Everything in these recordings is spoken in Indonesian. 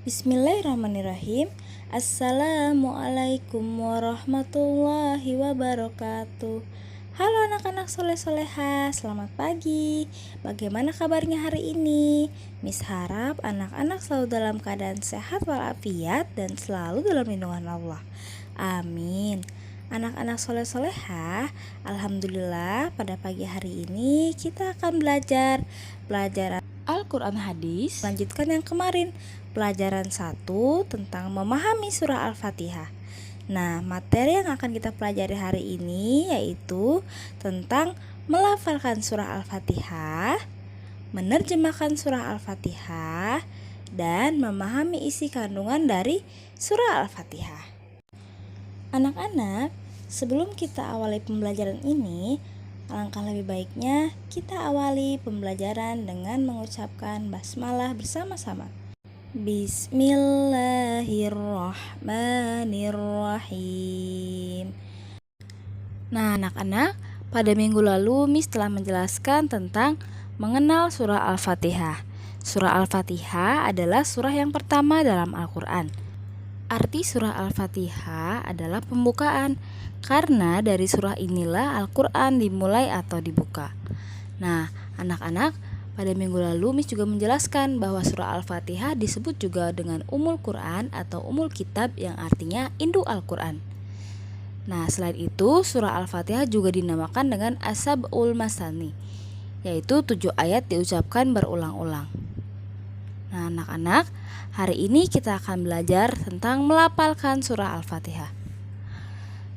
Bismillahirrahmanirrahim. Assalamualaikum warahmatullahi wabarakatuh. Halo anak-anak soleh-soleha, selamat pagi. Bagaimana kabarnya hari ini? Miss harap anak-anak selalu dalam keadaan sehat walafiat dan selalu dalam lindungan Allah. Amin. Anak-anak soleh-soleha, alhamdulillah pada pagi hari ini kita akan belajar Al-Quran Hadis. Lanjutkan yang kemarin, pelajaran 1 tentang memahami surah Al-Fatihah. Nah, materi yang akan kita pelajari hari ini yaitu tentang melafalkan surah Al-Fatihah, menerjemahkan surah Al-Fatihah, dan memahami isi kandungan dari surah Al-Fatihah. Anak-anak, sebelum kita awali pembelajaran ini, alangkah lebih baiknya kita awali pembelajaran dengan mengucapkan basmalah bersama-sama. Bismillahirrahmanirrahim. Nah, anak-anak, pada minggu lalu Miss telah menjelaskan tentang mengenal surah Al-Fatihah. Surah Al-Fatihah adalah surah yang pertama dalam Al-Quran. Arti surah Al-Fatihah adalah pembukaan, karena dari surah inilah Al-Quran dimulai atau dibuka. Nah, anak-anak, pada minggu lalu Miss juga menjelaskan bahwa surah Al-Fatihah disebut juga dengan Ummul Quran atau Ummul Kitab yang artinya induk Al-Quran. Nah, selain itu surah Al-Fatihah juga dinamakan dengan As-Sab'ul Masani, yaitu 7 ayat diucapkan berulang-ulang. Nah, anak-anak, hari ini kita akan belajar tentang melafalkan surah Al-Fatihah.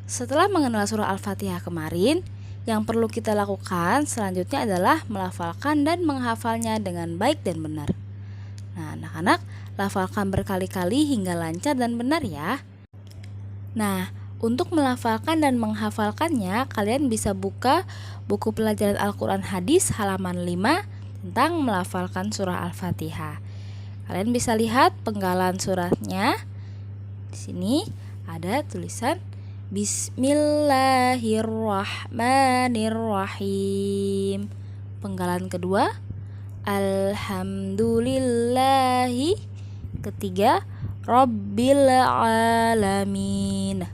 Setelah mengenal surah Al-Fatihah kemarin, yang perlu kita lakukan selanjutnya adalah melafalkan dan menghafalnya dengan baik dan benar. Nah, anak-anak, lafalkan berkali-kali hingga lancar dan benar ya. Nah, untuk melafalkan dan menghafalkannya, kalian bisa buka buku pelajaran Al-Quran Hadis halaman 5 tentang melafalkan surah Al-Fatihah. Kalian bisa lihat penggalan suratnya. Di sini ada tulisan Bismillahirrahmanirrahim. Penggalan kedua, Alhamdulillahi. Ketiga, Rabbil alamin.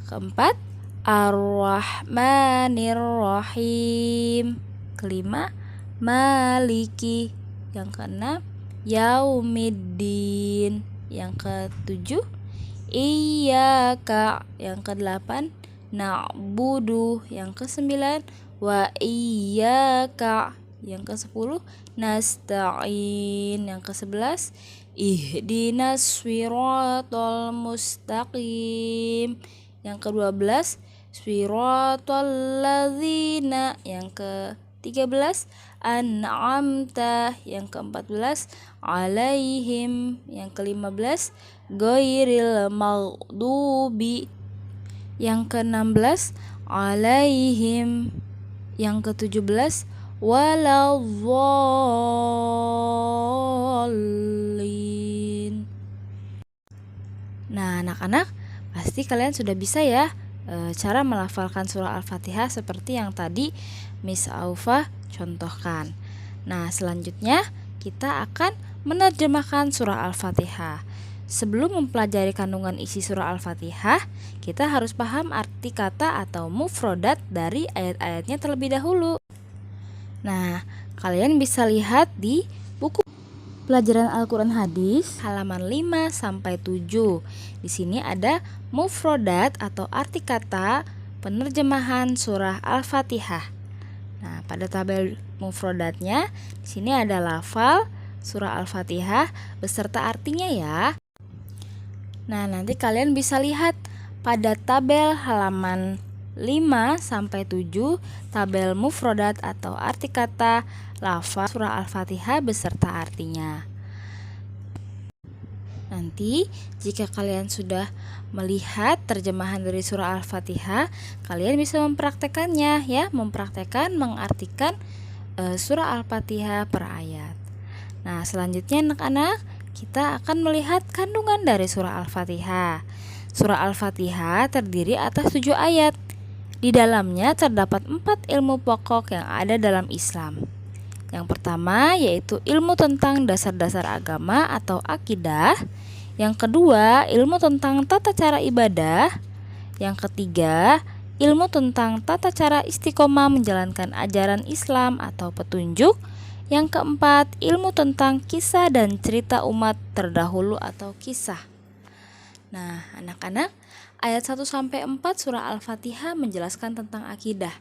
Keempat, Ar-Rahmanirrahim. Kelima, Maliki. Yang keenam, Yaumiddin. Yang ketujuh, Iyyaka. Yang kedelapan, Na'budu. Yang kesembilan, Wa iyyaka. Yang kesepuluh, Nasta'in. Yang kesebelas, Ihdinas siratal mustaqim. Yang ke-12, Siratal ladzina. Yang ke-13, An'amta. Yang ke-14, Alaihim. Yang ke-15, Ghairil maghdubi. Yang ke-16, Alaihim. Yang ke-17, Waladdallin. Nah, anak-anak, pasti kalian sudah bisa ya cara melafalkan surah Al-Fatihah seperti yang tadi Miss Aufa contohkan. Nah, selanjutnya kita akan menerjemahkan surah Al-Fatihah. Sebelum mempelajari kandungan isi surah Al-Fatihah, kita harus paham arti kata atau mufrodat dari ayat-ayatnya terlebih dahulu. Nah, kalian bisa lihat di buku pelajaran Al-Quran Hadis halaman 5 sampai 7. Di sini ada mufrodat atau arti kata penerjemahan surah Al-Fatihah. Nah, pada tabel mufrodatnya di sini ada lafal surah Al-Fatihah beserta artinya ya. Nah, nanti kalian bisa lihat pada tabel halaman 5 sampai 7 tabel mufrodat atau arti kata lafal surah Al-Fatihah beserta artinya. Nanti jika kalian sudah melihat terjemahan dari surah Al-Fatihah, kalian bisa mempraktekannya ya, mempraktekkan mengartikan surah Al-Fatihah per ayat. Nah, selanjutnya anak-anak, kita akan melihat kandungan dari surah Al-Fatihah. Surah Al-Fatihah terdiri atas 7 ayat. Di dalamnya terdapat 4 ilmu pokok yang ada dalam Islam. Yang pertama yaitu ilmu tentang dasar-dasar agama atau akidah. Yang kedua, ilmu tentang tata cara ibadah. Yang ketiga, ilmu tentang tata cara istiqomah menjalankan ajaran Islam atau petunjuk. Yang keempat, ilmu tentang kisah dan cerita umat terdahulu atau kisah. Nah, anak-anak, ayat 1-4 surah Al-Fatihah menjelaskan tentang akidah,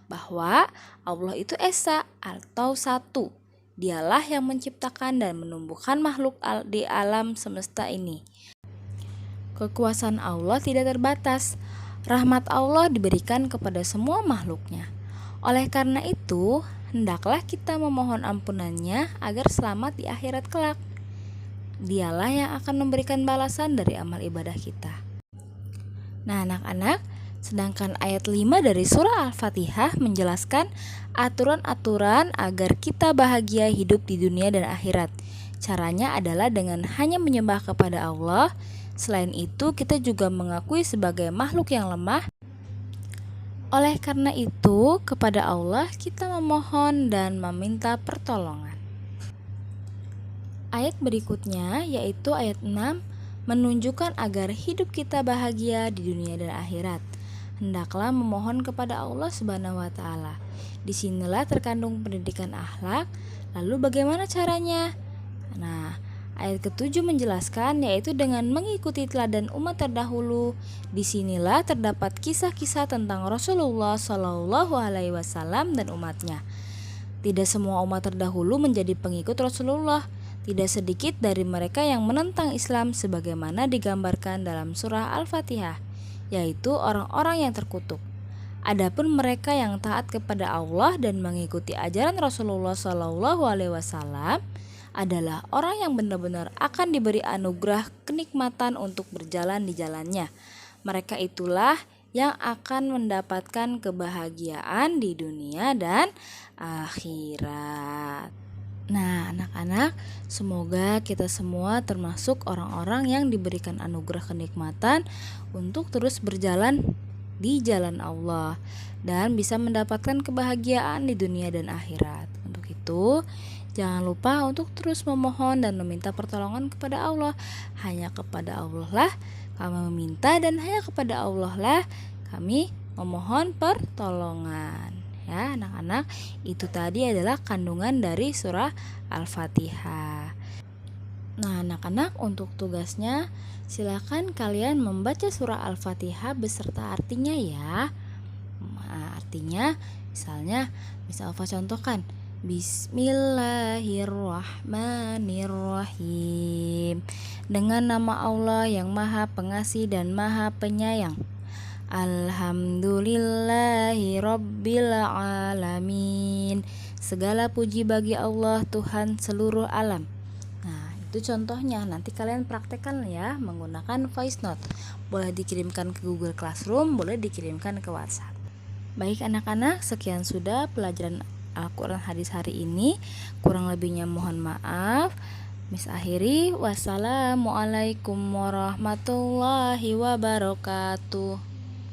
bahwa Allah itu esa atau satu. Dialah yang menciptakan dan menumbuhkan makhluk di alam semesta ini. Kekuasaan Allah tidak terbatas. Rahmat Allah diberikan kepada semua makhluknya. Oleh karena itu, hendaklah kita memohon ampunannya agar selamat di akhirat kelak. Dialah yang akan memberikan balasan dari amal ibadah kita. Nah, anak-anak, sedangkan ayat 5 dari surah Al-Fatihah menjelaskan aturan-aturan agar kita bahagia hidup di dunia dan akhirat. Caranya adalah dengan hanya menyembah kepada Allah. Selain itu, kita juga mengakui sebagai makhluk yang lemah. Oleh karena itu, kepada Allah kita memohon dan meminta pertolongan. Ayat berikutnya yaitu ayat 6 menunjukkan agar hidup kita bahagia di dunia dan akhirat. Hendaklah memohon kepada Allah Subhanahu wa taala. Disinilah terkandung pendidikan akhlak. Lalu bagaimana caranya? Nah, ayat ke-7 menjelaskan yaitu dengan mengikuti teladan umat terdahulu. Disinilah terdapat kisah-kisah tentang Rasulullah Shallallahu Alaihi Wasallam dan umatnya. Tidak semua umat terdahulu menjadi pengikut Rasulullah. Tidak sedikit dari mereka yang menentang Islam sebagaimana digambarkan dalam surah Al-Fatihah, yaitu orang-orang yang terkutuk. Adapun mereka yang taat kepada Allah dan mengikuti ajaran Rasulullah Shallallahu Alaihi Wasallam adalah orang yang benar-benar akan diberi anugerah kenikmatan untuk berjalan di jalannya. Mereka itulah yang akan mendapatkan kebahagiaan di dunia dan akhirat. Nah, anak-anak, semoga kita semua termasuk orang-orang yang diberikan anugerah kenikmatan untuk terus berjalan di jalan Allah dan bisa mendapatkan kebahagiaan di dunia dan akhirat. Untuk itu, jangan lupa untuk terus memohon dan meminta pertolongan kepada Allah. Hanya kepada Allah lah kami meminta dan hanya kepada Allah lah kami memohon pertolongan. Ya, anak-anak, itu tadi adalah kandungan dari surah Al-Fatihah. Nah, anak-anak, untuk tugasnya silakan kalian membaca surah Al-Fatihah beserta artinya ya. Nah, artinya misal Alfa contohkan, Bismillahirrahmanirrahim. Dengan nama Allah yang Maha Pengasih dan Maha Penyayang. Alhamdulillahi Rabbil Alamin. Segala puji bagi Allah, Tuhan seluruh alam. Nah, itu contohnya. Nanti kalian praktekkan ya menggunakan voice note. Boleh dikirimkan ke Google Classroom, boleh dikirimkan ke WhatsApp. Baik anak-anak, sekian sudah pelajaran Al-Quran hadis hari ini. Kurang lebihnya mohon maaf. Miss akhiri, wassalamualaikum warahmatullahi wabarakatuh.